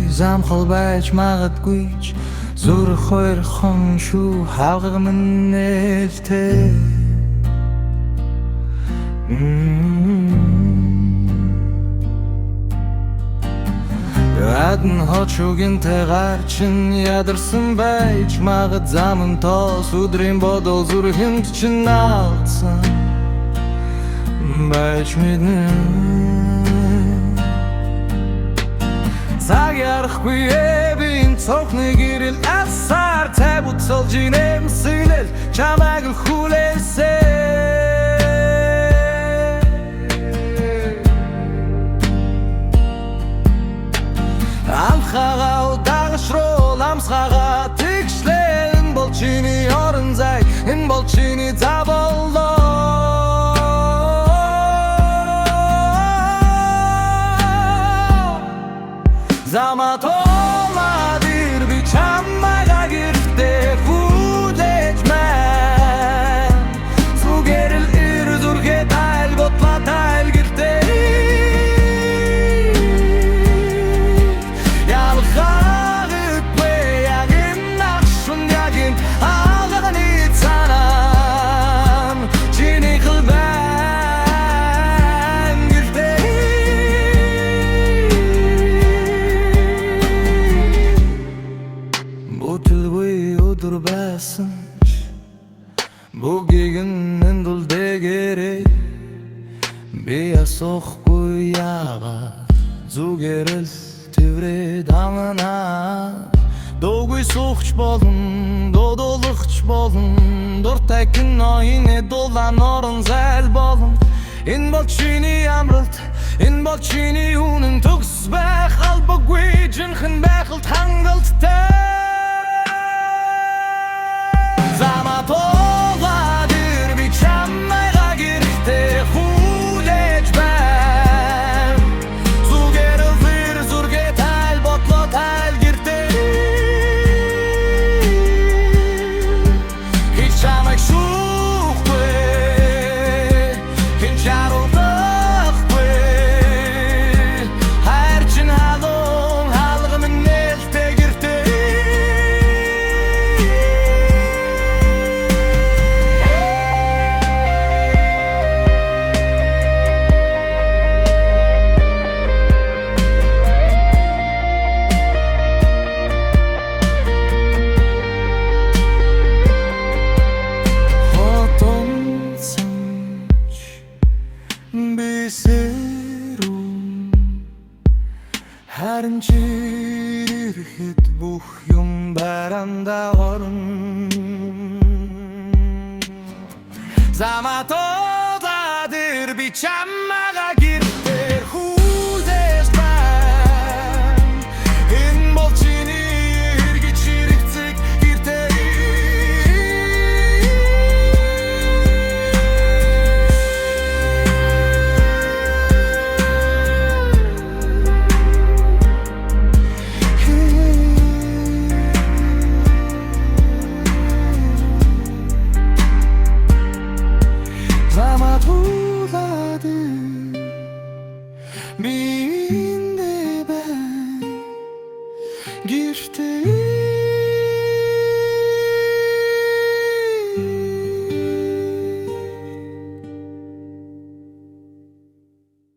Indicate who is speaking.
Speaker 1: замхал байж магадгүйч зүр хоёрхон шүү хавгаг минь нээлттэй Адн хочугинтэй гарчин ядарсан байж магад замын тоос өдрийн бодол зүрхэнд чин наалцсан байж мэднэ Цаг ярахгүй эбийн цохны гэрэл асар табуцал жинэм сэлэл чамайг хүлээсэй Амхагаа удаагшрол амсхагаа тэгшлээ энэ бол чиний орон зай энэ бол чиний заволлоо Замат олаад ирби чамайгаа гэртээ хүлээж мэн Зүгээрэл ир зүрхээ тайл готла тайл гэртээ Бүгигэн эндул дэгэрэй Би асахгүй яагаад Зүгээрэл тэврээд амнаа Дуугүй сухч болон Додолохч болон Дуртай киноине дулаан орон зайл болон Энэ бол чиний амралт Энэ бол чиний үнэн төгс байх албагүй жинхэн байхалт хангалттай Замат олаад ирби чамайгаа гэртээ хүлээж байна Зүгээрэл ир зүрхээ тайл ботлоо тайл гэртээ Хич чамайг шүүхгүй Хин чаруулахгүй Хайр чин халуун халга минь нээлттэй гэртээ Харин чи ирэхэд бүх юм баранда орно Замат олаад ирби чамайгаа гэртээ хүлээж байна Энэ бол чиний эргэж хэрэгцэг гэртээ Би энэ бай гэртээ